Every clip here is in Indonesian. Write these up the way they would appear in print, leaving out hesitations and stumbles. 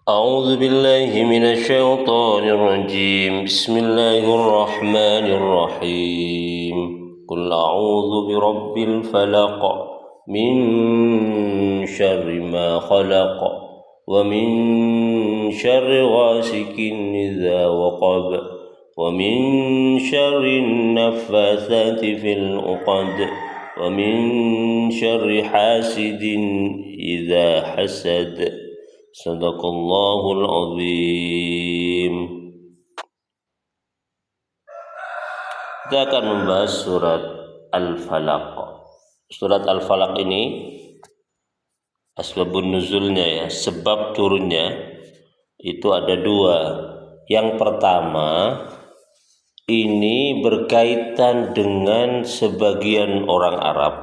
أعوذ بالله من الشيطان الرجيم بسم الله الرحمن الرحيم قل أعوذ برب الفلق من شر ما خلق ومن شر غاسق إذا وقب ومن شر النفاثات في العقد ومن شر حاسد إذا حسد Sadaqallahul Azim. Kita akan membahas surat Al-Falaq. Surat Al-Falaq ini asbabun nuzulnya ya, sebab turunnya itu ada dua. Yang pertama ini berkaitan dengan sebagian orang Arab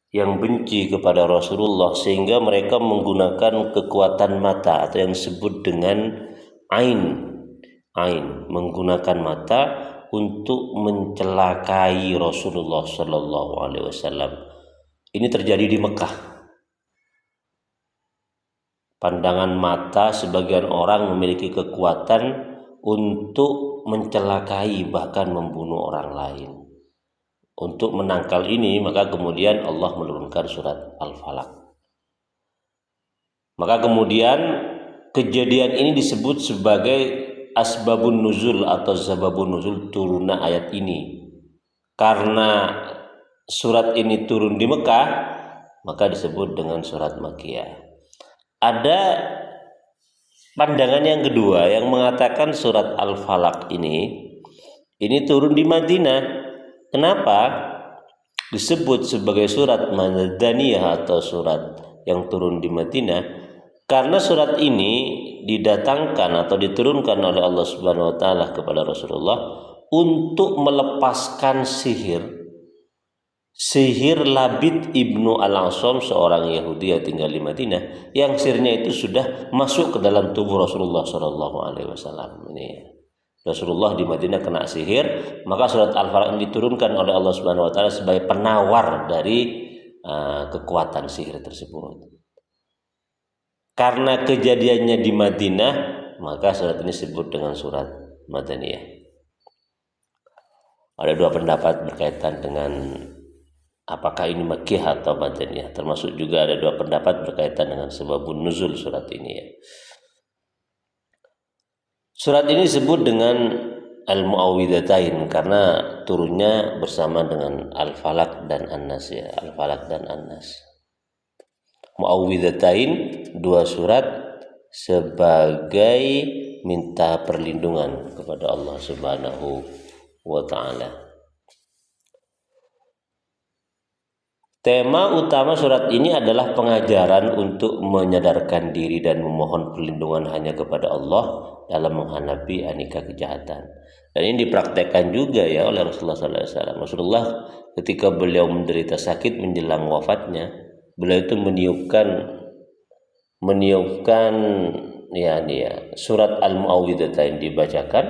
yang benci kepada Rasulullah sehingga mereka menggunakan kekuatan mata atau yang disebut dengan ain, menggunakan mata untuk mencelakai Rasulullah Shallallahu Alaihi Wasallam. Ini terjadi di Mekah. Pandangan mata sebagian orang memiliki kekuatan untuk mencelakai bahkan membunuh orang lain. Untuk menangkal ini maka kemudian Allah menurunkan surat Al-Falaq. Maka kemudian kejadian ini disebut sebagai asbabun nuzul atau sababun nuzul turunnya ayat ini. Karena surat ini turun di Mekah maka disebut dengan surat Makkiyah. Ada pandangan yang kedua yang mengatakan surat Al-Falaq ini turun di Madinah. Kenapa disebut sebagai surat Madaniyah atau surat yang turun di Madinah? Karena surat ini didatangkan atau diturunkan oleh Allah Subhanahu wa taala kepada Rasulullah untuk melepaskan sihir Labid ibnu Al-Asam, seorang Yahudi yang tinggal di Madinah, yang sihirnya itu sudah masuk ke dalam tubuh Rasulullah SAW. Ini Rasulullah di Madinah kena sihir, maka surat Al-Falaq ini diturunkan oleh Allah Subhanahu wa taala sebagai penawar dari kekuatan sihir tersebut. Karena kejadiannya di Madinah, maka surat ini disebut dengan surat Madaniyah. Ada dua pendapat berkaitan dengan apakah ini Makkiyah atau Madaniyah. Termasuk juga ada dua pendapat berkaitan dengan sebabun nuzul surat ini ya. Surat ini disebut dengan Al-Mu'awwidhatain karena turunnya bersama dengan Al-Falaq dan An-Nas ya, Al-Falaq dan An-Nas. Mu'awwidhatain, dua surat sebagai minta perlindungan kepada Allah Subhanahu wa taala. Tema utama surat ini adalah pengajaran untuk menyadarkan diri dan memohon perlindungan hanya kepada Allah dalam menghadapi aneka kejahatan. Dan ini dipraktekkan juga ya oleh Rasulullah SAW. Rasulullah ketika beliau menderita sakit menjelang wafatnya, beliau itu meniupkan surat Al-Mu'awwidhatain dibacakan,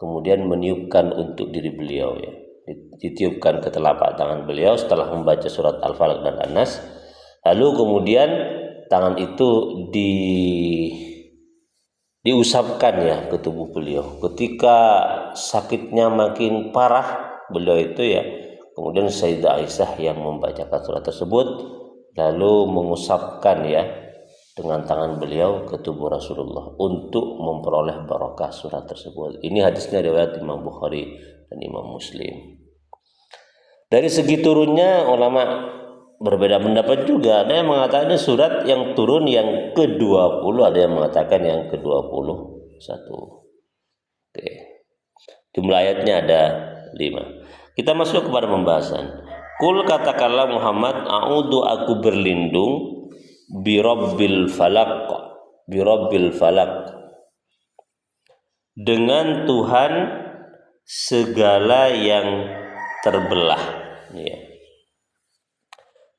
kemudian meniupkan untuk diri beliau ya. Ditiupkan ke telapak tangan beliau setelah membaca surat Al-Falaq dan An-Nas. Lalu kemudian tangan itu diusapkan ya ke tubuh beliau. Ketika sakitnya makin parah beliau itu ya, kemudian Sayyidah Aisyah yang membacakan surat tersebut lalu mengusapkan ya dengan tangan beliau ke tubuh Rasulullah untuk memperoleh barakah surat tersebut. Ini hadisnya riwayat Imam Bukhari dan Imam Muslim. Dari segi turunnya ulama berbeda pendapat juga. Ada yang mengatakan surat yang turun yang ke-20, ada yang mengatakan yang ke-21. Oke. Jumlah ayatnya ada 5. Kita masuk kepada pembahasan. Kul, katakanlah Muhammad, aku berlindung birabbil falaq dengan Tuhan segala yang terbelah ya.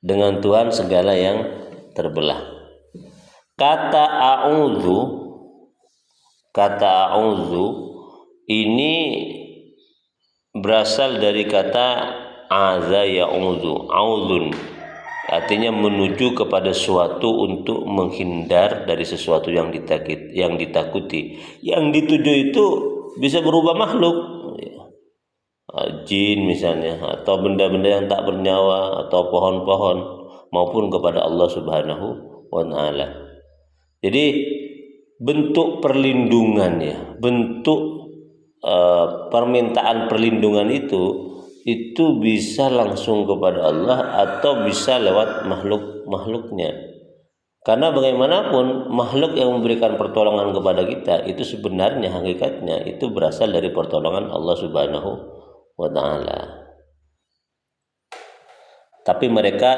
Dengan Tuhan segala yang terbelah. Kata a'udzu ini berasal dari kata aza ya'udzu, auzun. artinya menuju kepada suatu untuk menghindar dari sesuatu yang ditakuti. Yang dituju itu bisa berubah makhluk, jin misalnya, atau benda-benda yang tak bernyawa, atau pohon-pohon, maupun kepada Allah Subhanahu wa Ta'ala. Jadi bentuk perlindungan ya, bentuk permintaan perlindungan itu bisa langsung kepada Allah atau bisa lewat makhluknya. Karena bagaimanapun makhluk yang memberikan pertolongan kepada kita itu sebenarnya hakikatnya itu berasal dari pertolongan Allah Subhanahu wa Ta'ala. Tapi mereka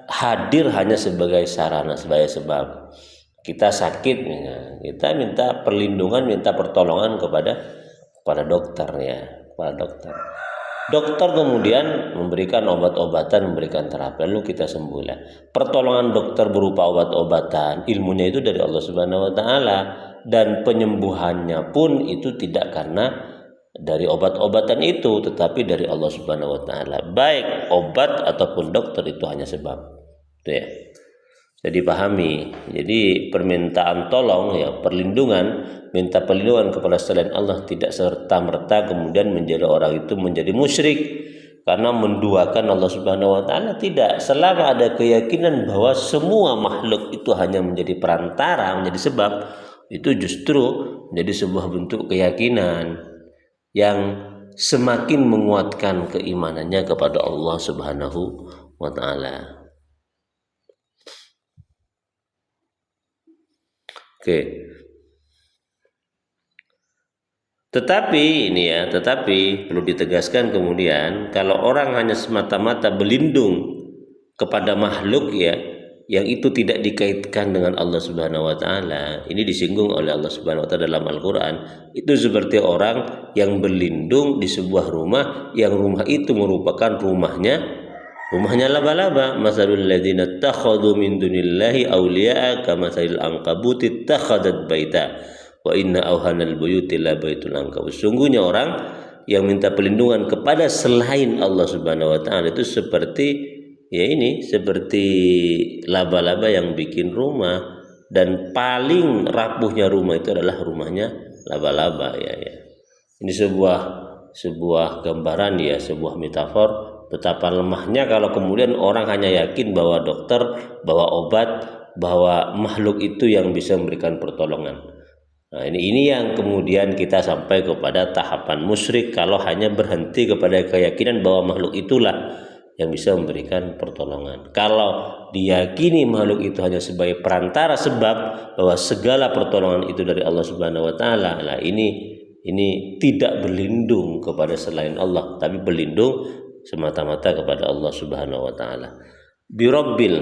hadir hanya sebagai sarana, sebagai sebab. Kita sakit, kita minta perlindungan, minta pertolongan kepada dokter ya, kepada dokter. Dokter kemudian memberikan obat-obatan, memberikan terapi, lalu kita sembuh. Pertolongan dokter berupa obat-obatan, ilmunya itu dari Allah Subhanahu wa Ta'ala, dan penyembuhannya pun itu tidak karena dari obat-obatan itu, tetapi dari Allah Subhanahu wa Ta'ala. Baik obat ataupun dokter itu hanya sebab. Itu ya. Jadi pahami. Jadi permintaan tolong ya, perlindungan, minta perlindungan kepada selain Allah tidak serta-merta kemudian menjadi orang itu menjadi musyrik karena menduakan Allah Subhanahu wa Ta'ala. Tidak. Selama ada keyakinan bahwa semua makhluk itu hanya menjadi perantara, menjadi sebab, itu justru menjadi sebuah bentuk keyakinan yang semakin menguatkan keimanannya kepada Allah Subhanahu wa Ta'ala. Oke. Tetapi perlu ditegaskan kemudian, kalau orang hanya semata-mata berlindung kepada makhluk ya, yang itu tidak dikaitkan dengan Allah Subhanahu wa Ta'ala, ini disinggung oleh Allah Subhanahu wa Ta'ala dalam Al-Qur'an. Itu seperti orang yang berlindung di sebuah rumah, yang rumah itu merupakan rumahnya laba-laba. Masalul ladzina takhadhu min dunillahi awliya'a kamatsalil ankabuti takhadat baita wa inna awhanal buyuti la baitul ankabut. Sungguhnya orang yang minta perlindungan kepada selain Allah Subhanahu wa Ta'ala itu seperti laba-laba yang bikin rumah, dan paling rapuhnya rumah itu adalah rumahnya laba-laba ya. Ini sebuah gambaran ya, sebuah metafor betapa lemahnya kalau kemudian orang hanya yakin bahwa dokter, bahwa obat, bahwa makhluk itu yang bisa memberikan pertolongan. Nah, ini yang kemudian kita sampai kepada tahapan musyrik kalau hanya berhenti kepada keyakinan bahwa makhluk itulah yang bisa memberikan pertolongan. Kalau diyakini makhluk itu hanya sebagai perantara sebab, bahwa segala pertolongan itu dari Allah Subhanahu wa Ta'ala, nah ini tidak berlindung kepada selain Allah, tapi berlindung semata-mata kepada Allah Subhanahu wa Ta'ala. Birabbil,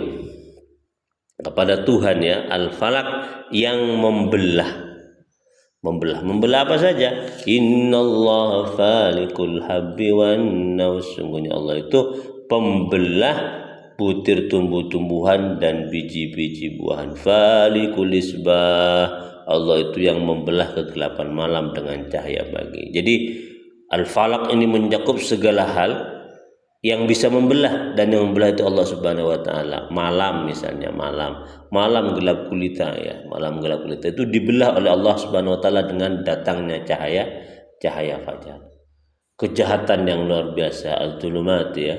kepada Tuhan ya, al-falak, yang membelah apa saja. Innallaha falikul habbi wan naws, sungguhnya Allah itu pembelah butir tumbuh-tumbuhan dan biji-biji buahan. Falikul isbah, Allah itu yang membelah kegelapan malam dengan cahaya pagi. Jadi al-falak ini mencakup segala hal yang bisa membelah, dan yang membelah itu Allah Subhanahu wa Ta'ala. Malam misalnya, malam gelap gulita ya, malam gelap gulita itu dibelah oleh Allah Subhanahu wa Ta'ala dengan datangnya cahaya fajar. Kejahatan yang luar biasa, al-zulumat ya,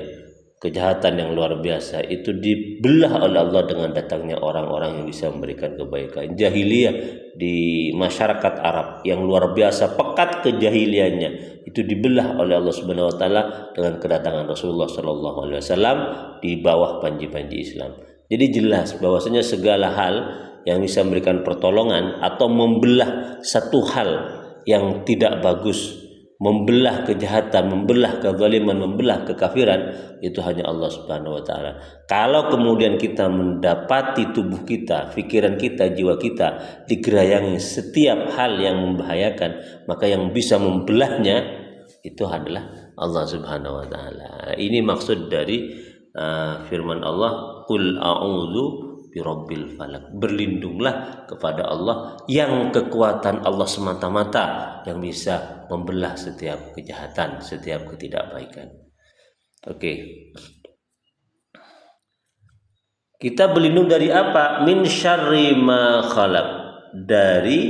kejahatan yang luar biasa itu dibelah oleh Allah dengan datangnya orang-orang yang bisa memberikan kebaikan. Jahiliyah di masyarakat Arab yang luar biasa pekat kejahiliannya itu dibelah oleh Allah Subhanahu wa Ta'ala dengan kedatangan Rasulullah Shallallahu alaihi wasallam di bawah panji-panji Islam. Jadi jelas bahwasanya segala hal yang bisa memberikan pertolongan atau membelah satu hal yang tidak bagus, membelah kejahatan, membelah kezaliman, membelah kekafiran, itu hanya Allah Subhanahu wa Ta'ala. Kalau kemudian kita mendapati tubuh kita, pikiran kita, jiwa kita digerayangi setiap hal yang membahayakan, maka yang bisa membelahnya itu adalah Allah Subhanahu wa Ta'ala. Ini maksud dari firman Allah, qul a'udzu birabbil falak, berlindunglah kepada Allah yang kekuatan Allah semata-mata yang bisa membelah setiap kejahatan, setiap ketidakbaikan. Oke. Kita berlindung dari apa? Min syarri ma khalaq. Dari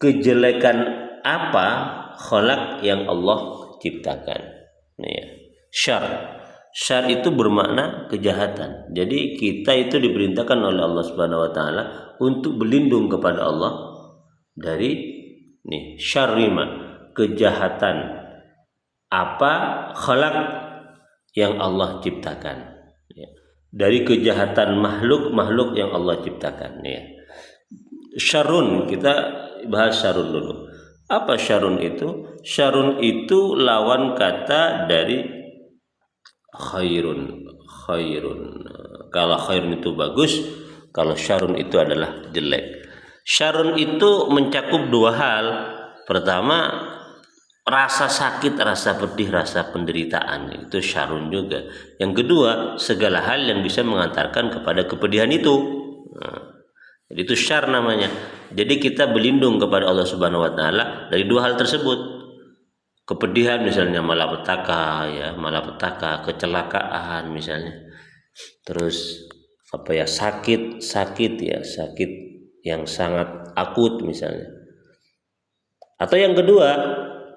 kejelekan apa khalaq yang Allah ciptakan. Nih ya. Syar. Syar itu bermakna kejahatan. Jadi kita itu diperintahkan oleh Allah Subhanahu wa taala untuk berlindung kepada Allah dari nih syarrima, kejahatan apa khalaq yang Allah ciptakan. Ya. Dari kejahatan makhluk yang Allah ciptakan. Ya. Syarun, kita bahas syarun dulu. Apa syarun itu? Syarun itu lawan kata dari khairun. Kalau khairun itu bagus, kalau syarun itu adalah jelek. Syarun itu mencakup dua hal. Pertama, rasa sakit, rasa pedih, rasa penderitaan, itu syarun juga. Yang kedua, segala hal yang bisa mengantarkan kepada kepedihan itu. Jadi itu syar namanya. Jadi kita berlindung kepada Allah Subhanahu wa taala dari dua hal tersebut. Kepedihan misalnya malapetaka, kecelakaan misalnya. Terus sakit yang sangat akut misalnya. Atau yang kedua,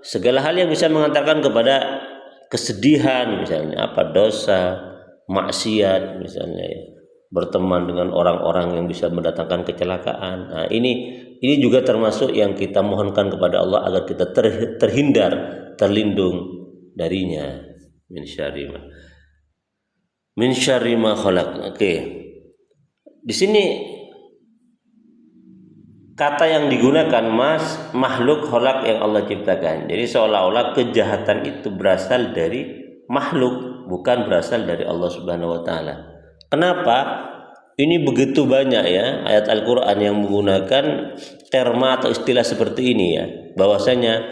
segala hal yang bisa mengantarkan kepada kesedihan misalnya dosa, maksiat misalnya ya. Berteman dengan orang-orang yang bisa mendatangkan kecelakaan. Nah, ini juga termasuk yang kita mohonkan kepada Allah agar kita terlindung darinya. Min syarri ma khalaq. Oke. Di sini kata yang digunakan makhluk khalaq yang Allah ciptakan. Jadi seolah-olah kejahatan itu berasal dari makhluk, bukan berasal dari Allah Subhanahu wa taala. Kenapa? Ini begitu banyak ya ayat Al-Qur'an yang menggunakan terma atau istilah seperti ini ya. Bahwasanya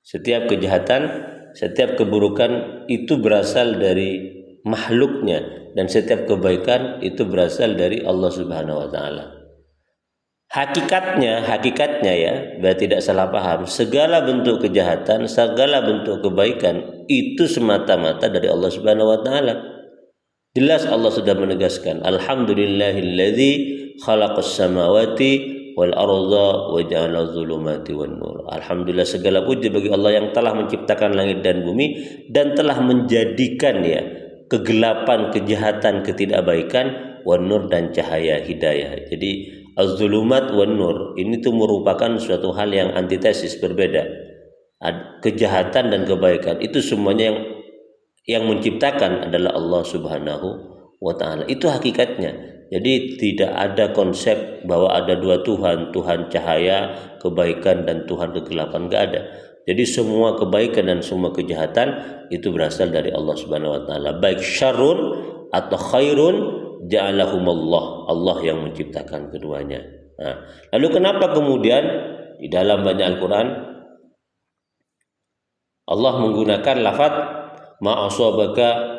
setiap kejahatan, setiap keburukan itu berasal dari makhluknya dan setiap kebaikan itu berasal dari Allah Subhanahu wa taala. Hakikatnya ya, biar tidak salah paham, segala bentuk kejahatan, segala bentuk kebaikan itu semata-mata dari Allah Subhanahu wa taala. Jelas Allah sudah menegaskan, alhamdulillahilladzi khalaqas samawati wal arda wa ja'ala dzulumati wan nur. Alhamdulillah, segala puji bagi Allah yang telah menciptakan langit dan bumi dan telah menjadikan ya kegelapan, kejahatan, ketidakbaikan, wan nur dan cahaya hidayah. Jadi az-zulumat wan nur ini tuh merupakan suatu hal yang antitesis, berbeda. Kejahatan dan kebaikan itu semuanya yang menciptakan adalah Allah Subhanahu wa taala. Itu hakikatnya. Jadi tidak ada konsep bahwa ada dua Tuhan, Tuhan cahaya, kebaikan dan Tuhan kegelapan, enggak ada. Jadi semua kebaikan dan semua kejahatan itu berasal dari Allah Subhanahu wa taala. Baik syarrun atau khairun ja'alahumallah, Allah yang menciptakan keduanya. Nah, lalu kenapa kemudian di dalam banyak Al-Qur'an Allah menggunakan lafaz ma asabaka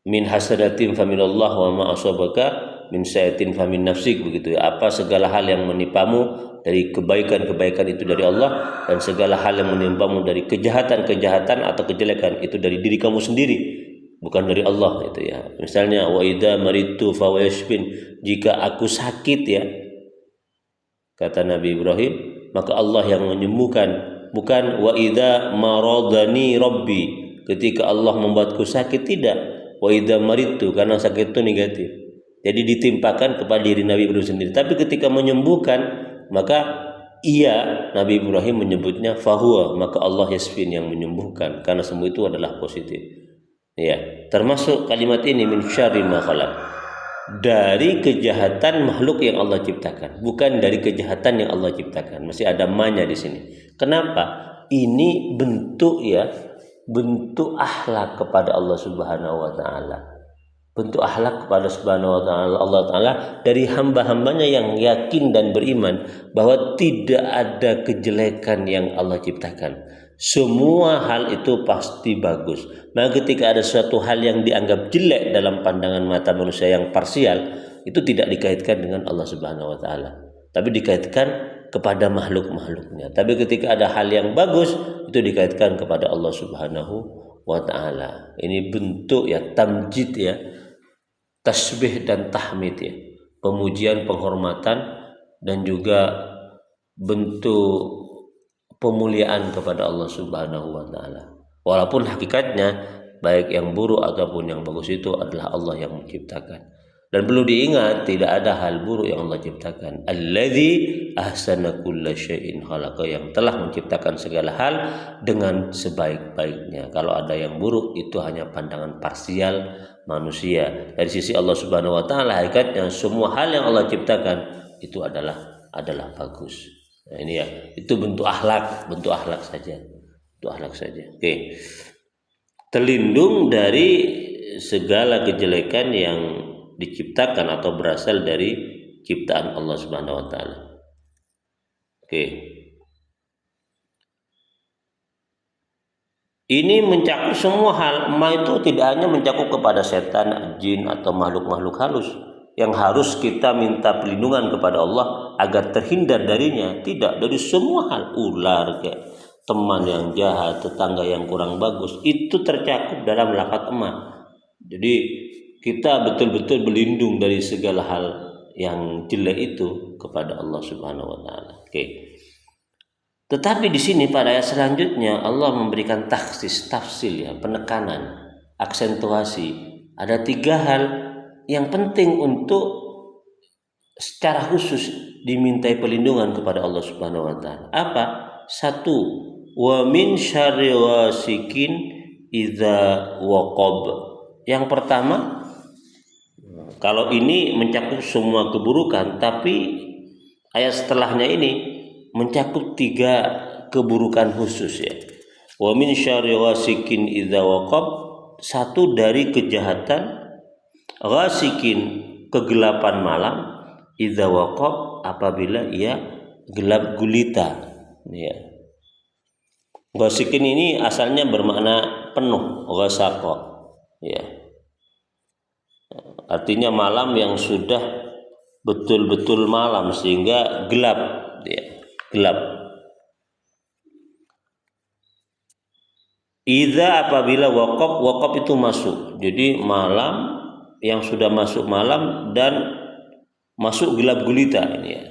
min hasadatin faminallah wa ma asabaka min sayyi'atin famin nafsik, begitu ya. Apa segala hal yang menimpamu dari kebaikan-kebaikan itu dari Allah, dan segala hal yang menimpamu dari kejahatan-kejahatan atau kejelekan itu dari diri kamu sendiri, bukan dari Allah, itu ya. Misalnya wa idza maritu fa yashfin, jika aku sakit ya, kata Nabi Ibrahim, maka Allah yang menyembuhkan, bukan wa idza maradani rabbi, ketika Allah membuatku sakit, tidak. Wa idza maritu, karena sakit itu negatif. Jadi ditimpakan kepada diri Nabi Ibrahim sendiri. Tapi ketika menyembuhkan, maka ia Nabi Ibrahim menyebutnya fahuwa, maka Allah yasfin yang menyembuhkan, karena semua itu adalah positif. Ya, termasuk kalimat ini min syarri ma khalaq, dari kejahatan makhluk yang Allah ciptakan, bukan dari kejahatan yang Allah ciptakan. Masih ada ma-nya di sini. Kenapa? Ini bentuk akhlak kepada Allah Subhanahu wa taala. Bentuk akhlak kepada Subhanahu wa taala, Allah taala dari hamba-hambanya yang yakin dan beriman bahwa tidak ada kejelekan yang Allah ciptakan. Semua hal itu pasti bagus. Maka ketika ada suatu hal yang dianggap jelek dalam pandangan mata manusia yang parsial, itu tidak dikaitkan dengan Allah Subhanahu wa taala, tapi dikaitkan kepada makhluk-makhluknya. Tapi ketika ada hal yang bagus, itu dikaitkan kepada Allah Subhanahu wa taala. Ini bentuk ya tamjid ya, tasbih dan tahmid ya, pemujian, penghormatan dan juga bentuk pemuliaan kepada Allah Subhanahu wa taala. Walaupun hakikatnya baik yang buruk ataupun yang bagus itu adalah Allah yang menciptakan. Dan perlu diingat, tidak ada hal buruk yang Allah ciptakan. Alladzi ahsana kulla syai'in khalaqa, yang telah menciptakan segala hal dengan sebaik-baiknya. Kalau ada yang buruk itu hanya pandangan parsial manusia. Dari sisi Allah Subhanahu wa taala hakikatnya semua hal yang Allah ciptakan itu adalah bagus. Nah, ini ya, itu bentuk akhlak saja. Bentuk akhlak saja. Oke. Terlindung dari segala kejelekan yang diciptakan atau berasal dari ciptaan Allah Subhanahu wa taala. Oke. Ini mencakup semua hal. Ma itu tidak hanya mencakup kepada setan, jin atau makhluk-makhluk halus yang harus kita minta perlindungan kepada Allah agar terhindar darinya. Tidak, dari semua hal, ular, teman yang jahat, tetangga yang kurang bagus, itu tercakup dalam lafaz ma. Jadi kita betul-betul berlindung dari segala hal yang jelek itu kepada Allah Subhanahu wa taala. Oke. Tetapi di sini pada ayat selanjutnya Allah memberikan taksis, tafsil ya, penekanan, aksentuasi. Ada 3 hal yang penting untuk secara khusus dimintai perlindungan kepada Allah Subhanahu wa taala. Apa? 1, wa min syarri ghasikin idza waqab. Yang pertama, kalau ini mencakup semua keburukan, tapi ayat setelahnya ini mencakup 3 keburukan khusus ya. Wa min syarri ghasikin idza waqab, 1 dari kejahatan ghasikin, kegelapan malam, idza waqab, apabila ia gelap gulita ya. Ghasikin ini asalnya bermakna penuh, ghasaqa ya. Artinya malam yang sudah betul-betul malam sehingga gelap ya, gelap. Idza, apabila waqab itu masuk. Jadi malam yang sudah masuk malam dan masuk gelap gulita ini ya.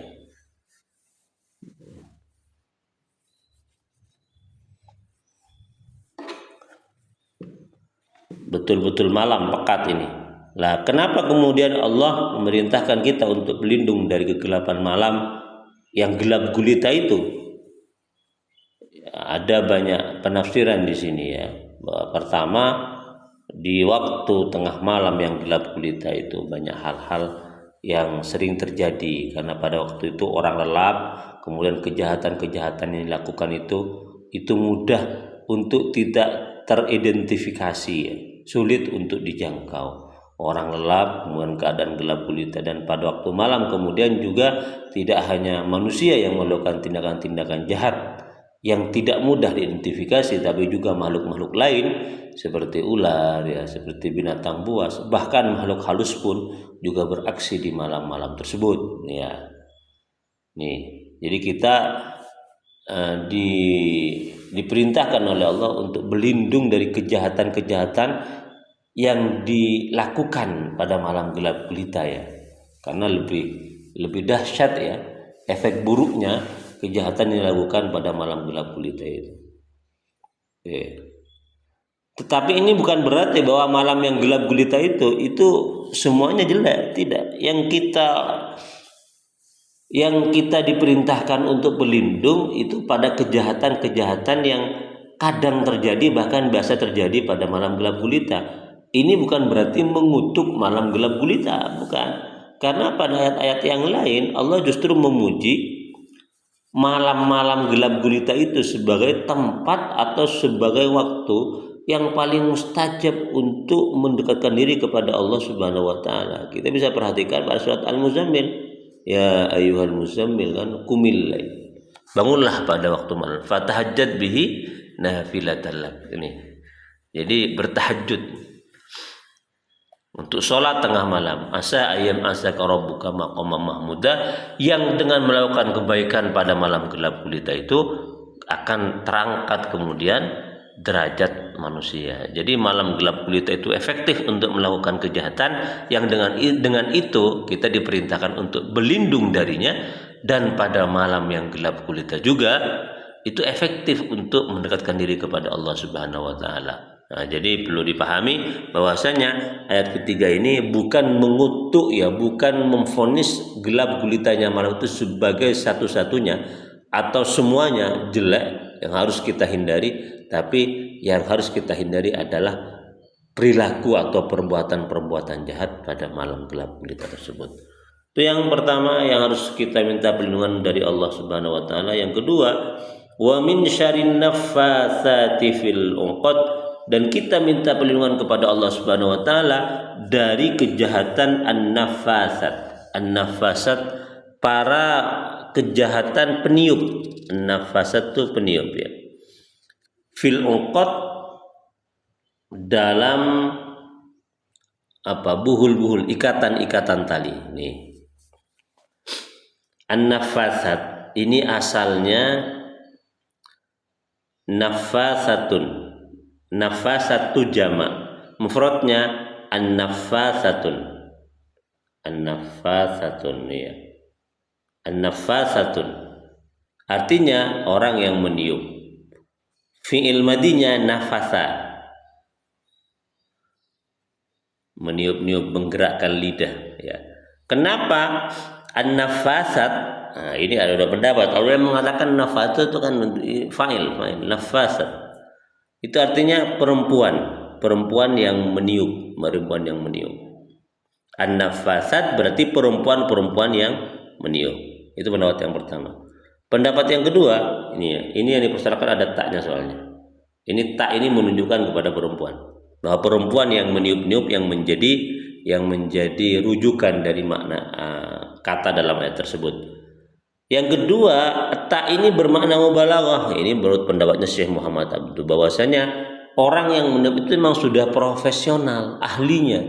Betul-betul malam pekat ini. Lah, kenapa kemudian Allah memerintahkan kita untuk berlindung dari kegelapan malam yang gelap gulita itu? Ya, ada banyak penafsiran di sini ya. Pertama, di waktu tengah malam yang gelap gulita itu banyak hal-hal yang sering terjadi karena pada waktu itu orang lelap, kemudian kejahatan-kejahatan yang dilakukan itu mudah untuk tidak teridentifikasi ya. Sulit untuk dijangkau. Orang lelap, kemudian keadaan gelap gulita, dan pada waktu malam kemudian juga tidak hanya manusia yang melakukan tindakan-tindakan jahat yang tidak mudah diidentifikasi, tapi juga makhluk-makhluk lain seperti ular ya, seperti binatang buas, bahkan makhluk halus pun juga beraksi di malam-malam tersebut ya. Nih, jadi kita diperintahkan oleh Allah untuk berlindung dari kejahatan-kejahatan yang dilakukan pada malam gelap gulita ya, karena lebih dahsyat ya efek buruknya kejahatan yang dilakukan pada malam gelap gulita itu. Oke. Tetapi ini bukan berarti bahwa malam yang gelap gulita itu semuanya jelek, tidak. Yang kita diperintahkan untuk berlindung itu pada kejahatan-kejahatan yang kadang terjadi, bahkan biasa terjadi pada malam gelap gulita. Ini bukan berarti mengutuk malam gelap gulita, bukan. Karena pada ayat-ayat yang lain Allah justru memuji malam-malam gelap gulita itu sebagai tempat atau sebagai waktu yang paling mustajab untuk mendekatkan diri kepada Allah Subhanahu wa taala. Kita bisa perhatikan pada surat Al-Muzammil, ya ayyuhal muzammil, kan, qumil lail. Bangunlah pada waktu malam, fatahajjad bihi nafilatan lak. Ini. Jadi bertahajud untuk sholat tengah malam, asa ayam asaka rabbuka maqama mahmuda, yang dengan melakukan kebaikan pada malam gelap gulita itu akan terangkat kemudian derajat manusia. Jadi malam gelap gulita itu efektif untuk melakukan kejahatan yang dengan itu kita diperintahkan untuk berlindung darinya, dan pada malam yang gelap gulita juga itu efektif untuk mendekatkan diri kepada Allah Subhanahu wa taala. Nah, jadi perlu dipahami bahwasanya ayat ketiga ini bukan mengutuk ya, bukan memvonis gelap gulitanya malam itu sebagai satu-satunya atau semuanya jelek yang harus kita hindari, tapi yang harus kita hindari adalah perilaku atau perbuatan-perbuatan jahat pada malam gelap gulita tersebut. Itu yang pertama yang harus kita minta perlindungan dari Allah Subhanahu wa taala. Yang kedua, wa min syarrin naffatsati fil 'uqad, dan kita minta perlindungan kepada Allah Subhanahu wa taala dari kejahatan an-nafasat. An-nafasat para kejahatan peniup. An-nafasat itu peniup ya. Fil 'uqad dalam buhul-buhul, ikatan-ikatan tali. Nih. An-nafasat ini asalnya nafasatun. Nafasatu jamak, mufradnya an-nafasatun. An-nafasatun ya. An-nafasatun artinya orang yang meniup. Fi'il madinya nafasa, meniup-niup, menggerakkan lidah ya. Kenapa an-nafasat? Nah, ini ada pendapat. Orang yang mengatakan nafasat itu kan fa'il, nafasat. Itu artinya perempuan yang meniup, An-nafasat berarti perempuan yang meniup. Itu pendapat yang pertama. Pendapat yang kedua, ini yang dipersyarakan ada taknya soalnya. Ini tak ini menunjukkan kepada perempuan, bahwa perempuan yang meniup-niup yang menjadi rujukan dari makna kata dalam ayat tersebut. Yang kedua, tak ini bermakna mubalaghah. Ini menurut pendapatnya Syekh Muhammad Abdul, bahwasanya orang yang meniup itu memang sudah profesional, ahli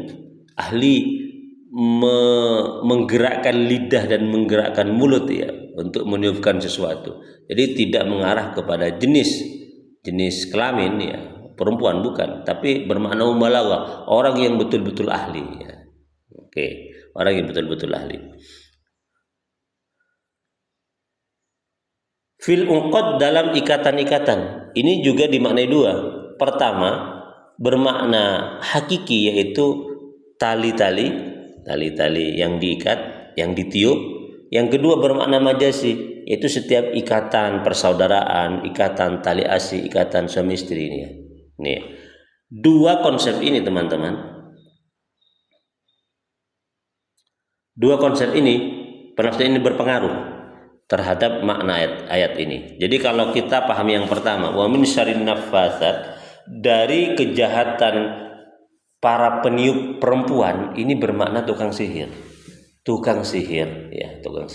menggerakkan lidah dan menggerakkan mulut ya untuk meniupkan sesuatu. Jadi tidak mengarah kepada jenis kelamin ya, perempuan bukan, tapi bermakna mubalaghah, orang yang betul-betul ahli ya. Oke, orang yang betul-betul ahli. Fil 'uqad dalam ikatan-ikatan. Ini juga dimaknai dua. Pertama, bermakna hakiki yaitu tali-tali yang diikat, yang ditiup. Yang kedua bermakna majazi, yaitu setiap ikatan persaudaraan, ikatan tali asih, ikatan suami istri ini. Nih. Dua konsep ini teman-teman. Dua konsep ini, penafsiran ini berpengaruh terhadap makna ayat ini. Jadi kalau kita pahami yang pertama, wa min syarrin nafasat, dari kejahatan para peniup perempuan, ini bermakna tukang sihir ya. Tukang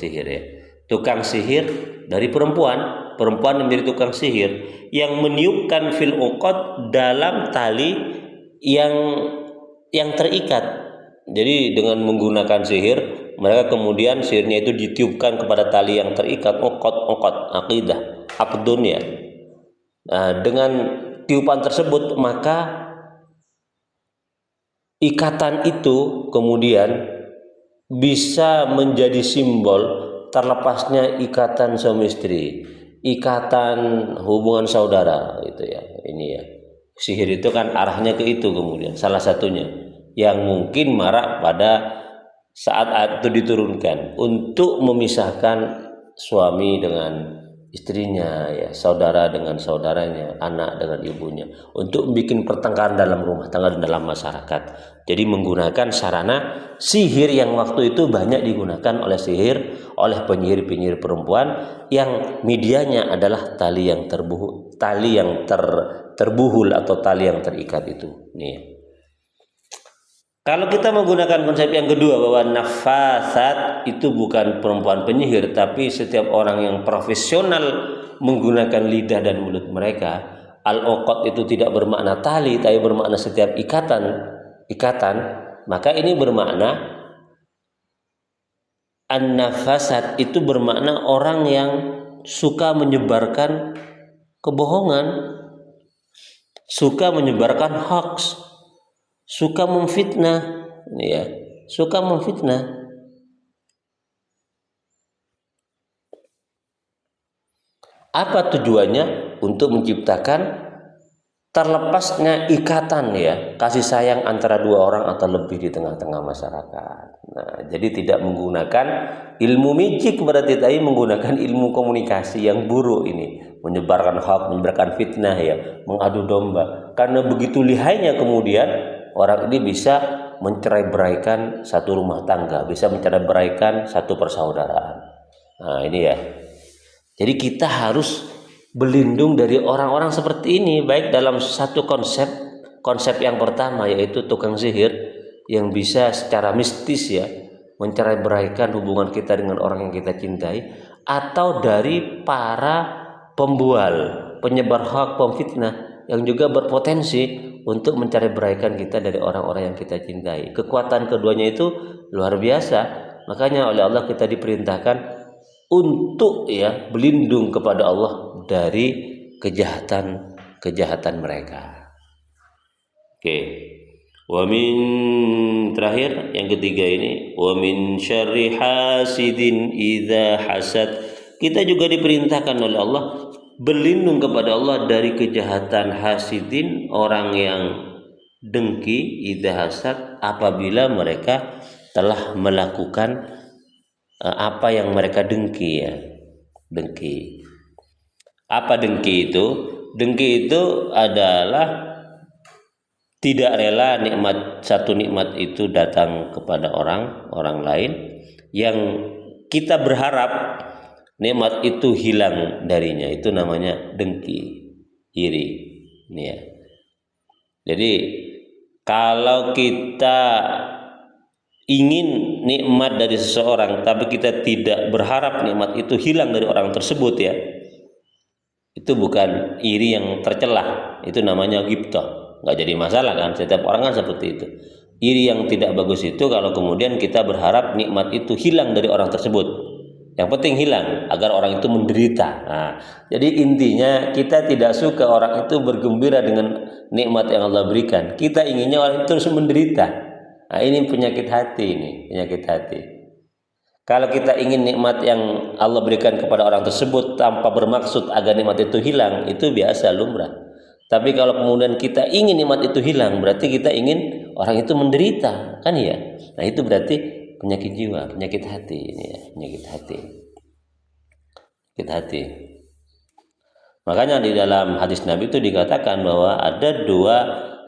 sihir dari perempuan yang menjadi tukang sihir yang meniupkan fil 'uqad dalam tali yang terikat. Jadi dengan menggunakan sihir, mereka kemudian sihirnya itu ditiupkan kepada tali yang terikat, uqad, aqidah, aqdun ya. Nah, dengan tiupan tersebut maka ikatan itu kemudian bisa menjadi simbol terlepasnya ikatan suami istri, ikatan hubungan saudara gitu ya. Ini ya. Sihir itu kan arahnya ke itu, kemudian salah satunya yang mungkin marak pada saat ayat itu diturunkan untuk memisahkan suami dengan istrinya ya, saudara dengan saudaranya, anak dengan ibunya, untuk bikin pertengkaran dalam rumah tangga dan dalam masyarakat. Jadi menggunakan sarana sihir yang waktu itu banyak digunakan oleh penyihir perempuan yang medianya adalah tali yang terbuhul atau tali yang terikat itu. Nih. Kalau kita menggunakan konsep yang kedua bahwa nafasat itu bukan perempuan penyihir, tapi setiap orang yang profesional menggunakan lidah dan mulut mereka. Al-uqad itu tidak bermakna tali, tapi bermakna setiap ikatan. Maka ini bermakna an-nafasat itu bermakna orang yang suka menyebarkan kebohongan, suka menyebarkan hoax, suka memfitnah, ya, suka memfitnah. Apa tujuannya? Untuk menciptakan terlepasnya ikatan, ya, kasih sayang antara dua orang atau lebih di tengah-tengah masyarakat. Nah, jadi tidak menggunakan ilmu mijik, berarti tadi menggunakan ilmu komunikasi yang buruk ini, menyebarkan hoax, menyebarkan fitnah, ya, mengadu domba. Karena begitu lihainya kemudian orang ini bisa mencerai-beraikan satu rumah tangga, bisa mencerai-beraikan satu persaudaraan. Nah, ini ya. Jadi kita harus berlindung dari orang-orang seperti ini, baik dalam satu konsep yang pertama, yaitu tukang sihir yang bisa secara mistis, ya, mencerai-beraikan hubungan kita dengan orang yang kita cintai, atau dari para pembual, penyebar hoax, pemfitnah yang juga berpotensi untuk mencerai-beraikan kita dari orang-orang yang kita cintai. Kekuatan keduanya itu luar biasa. Makanya oleh Allah kita diperintahkan untuk, ya, berlindung kepada Allah dari kejahatan mereka. Oke. Wa min, terakhir yang ketiga ini, wa min syarri hasidin idza hasad. Kita juga diperintahkan oleh Allah berlindung kepada Allah dari kejahatan hasidin, orang yang dengki, idza hasad, apabila mereka telah melakukan apa yang mereka dengki, ya. Dengki. Apa dengki itu? Dengki itu adalah tidak rela satu nikmat itu datang kepada orang lain, yang kita berharap nikmat itu hilang darinya. Itu namanya dengki, iri. Ini, ya. Jadi kalau kita ingin nikmat dari seseorang tapi kita tidak berharap nikmat itu hilang dari orang tersebut, ya, itu bukan iri yang tercelah, itu namanya ghibthah. Nggak jadi masalah kan, setiap orang kan seperti itu. Iri yang tidak bagus itu kalau kemudian kita berharap nikmat itu hilang dari orang tersebut. Yang penting hilang agar orang itu menderita. Nah, jadi intinya kita tidak suka orang itu bergembira dengan nikmat yang Allah berikan. Kita inginnya orang itu terus menderita. Nah, ini penyakit hati. Kalau kita ingin nikmat yang Allah berikan kepada orang tersebut tanpa bermaksud agar nikmat itu hilang, itu biasa, lumrah. Tapi kalau kemudian kita ingin nikmat itu hilang, berarti kita ingin orang itu menderita, kan, ya? Nah, itu berarti penyakit jiwa, penyakit hati, ini, ya, penyakit hati. Makanya di dalam hadis Nabi itu dikatakan bahwa ada dua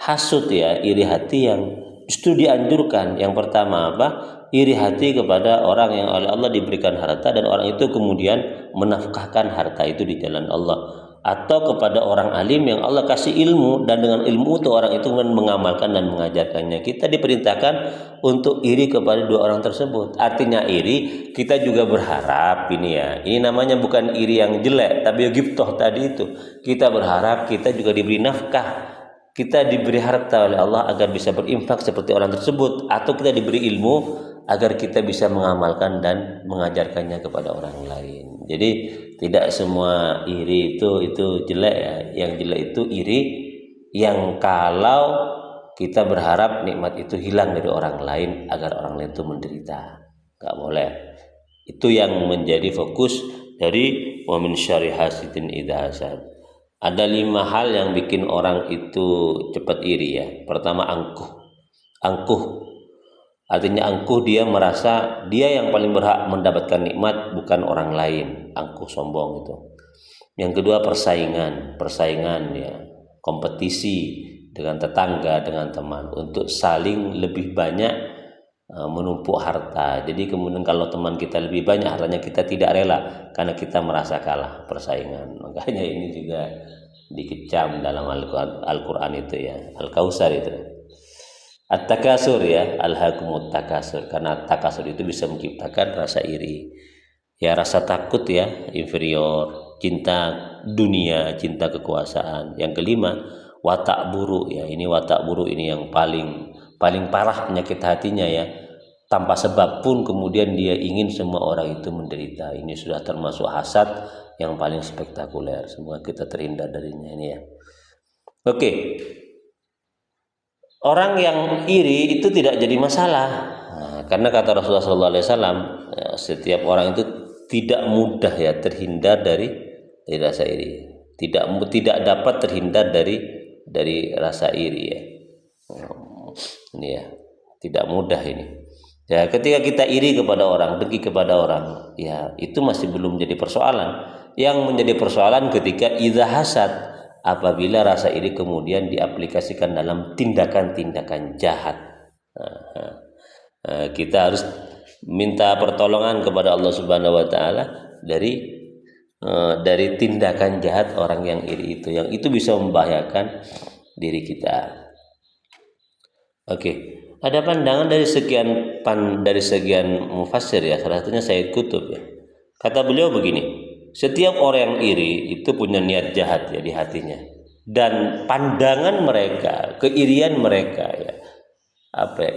hasud, ya, iri hati yang justru dianjurkan. Yang pertama apa? Iri hati kepada orang yang oleh Allah diberikan harta dan orang itu kemudian menafkahkan harta itu di jalan Allah, atau kepada orang alim yang Allah kasih ilmu dan dengan ilmu itu orang itu mengamalkan dan mengajarkannya. Kita diperintahkan untuk iri kepada dua orang tersebut. Artinya iri, kita juga berharap ini, ya. Ini namanya bukan iri yang jelek, tapi ghibthah tadi itu. Kita berharap kita juga diberi nafkah, kita diberi harta oleh Allah agar bisa berinfak seperti orang tersebut, atau kita diberi ilmu agar kita bisa mengamalkan dan mengajarkannya kepada orang lain. Jadi tidak semua iri itu jelek, ya. Yang jelek itu iri yang kalau kita berharap nikmat itu hilang dari orang lain agar orang lain itu menderita. Enggak boleh. Itu yang menjadi fokus dari wa min syarri hasidin idza hasad. Ada 5 hal yang bikin orang itu cepat iri, ya. Pertama, angkuh. Artinya angkuh, dia merasa dia yang paling berhak mendapatkan nikmat, bukan orang lain. Angkuh, sombong itu. Yang kedua, persaingan, ya. Kompetisi dengan tetangga, dengan teman untuk saling lebih banyak menumpuk harta. Jadi kemudian kalau teman kita lebih banyak hartanya, kita tidak rela karena kita merasa kalah, persaingan. Makanya ini juga dikecam dalam Al-Quran itu, ya, Al-Kautsar itu. At-takasur, ya, alhaakumut takasur, karena takasur itu bisa menciptakan rasa iri, ya, rasa takut, ya, inferior, cinta dunia, cinta kekuasaan. Yang kelima, watak buruk, ya. Ini watak buruk ini yang paling parah penyakit hatinya, ya. Tanpa sebab pun kemudian dia ingin semua orang itu menderita. Ini sudah termasuk hasad yang paling spektakuler. Semoga kita terhindar darinya, ini, ya. Oke, orang yang iri itu tidak jadi masalah. Nah, karena kata Rasulullah SAW, ya, setiap orang itu tidak mudah ya terhindar dari rasa iri. Tidak dapat terhindar dari rasa iri ya. Ini ya, tidak mudah ini. Ya, ketika kita iri kepada orang, dengki kepada orang, ya itu masih belum jadi persoalan. Yang menjadi persoalan ketika idza hasad, apabila rasa iri kemudian diaplikasikan dalam tindakan-tindakan jahat. Kita harus minta pertolongan kepada Allah Subhanahu wa taala dari tindakan jahat orang yang iri itu, yang itu bisa membahayakan diri kita. Oke, ada pandangan dari sekian mufassir ya, salah satunya Sayyid Qutb ya. Kata beliau begini, setiap orang yang iri itu punya niat jahat ya di hatinya, dan pandangan mereka, keirian mereka ya,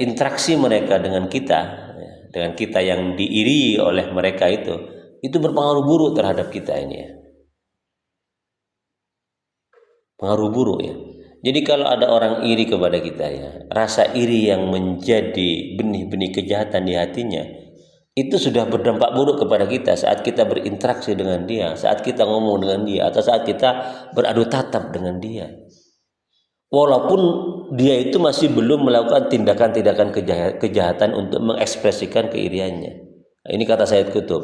interaksi mereka dengan kita, ya, dengan kita yang diiri oleh mereka itu berpengaruh buruk terhadap kita ini ya. Pengaruh buruk ya. Jadi kalau ada orang iri kepada kita ya, rasa iri yang menjadi benih-benih kejahatan di hatinya, itu sudah berdampak buruk kepada kita saat kita berinteraksi dengan dia, saat kita ngomong dengan dia, atau saat kita beradu tatap dengan dia. Walaupun dia itu masih belum melakukan tindakan-tindakan kejahatan untuk mengekspresikan keiriannya. Nah, ini kata Sayyid Qutb.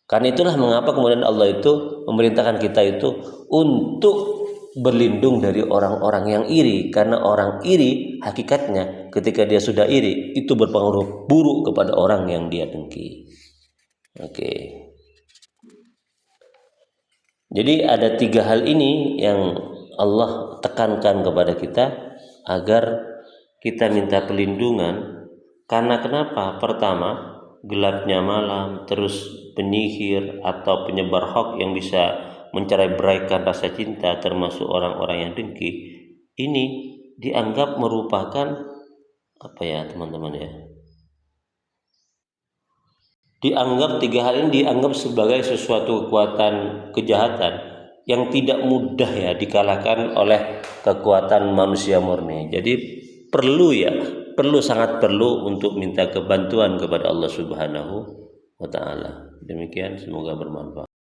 Karena itulah mengapa kemudian Allah itu memerintahkan kita itu untuk berlindung dari orang-orang yang iri, karena orang iri hakikatnya ketika dia sudah iri itu berpengaruh buruk kepada orang yang dia dengki. Oke. Jadi ada 3 hal ini yang Allah tekankan kepada kita agar kita minta perlindungan. Karena kenapa? Pertama, gelapnya malam, terus penyihir atau penyebar hoax yang bisa mencerai-beraikan rasa cinta, termasuk orang-orang yang dengki, ini dianggap merupakan apa ya teman-teman ya? Dianggap 3 hal ini dianggap sebagai sesuatu kekuatan kejahatan yang tidak mudah ya dikalahkan oleh kekuatan manusia murni. Jadi sangat perlu untuk minta kebantuan kepada Allah Subhanahu wa taala. Demikian, semoga bermanfaat.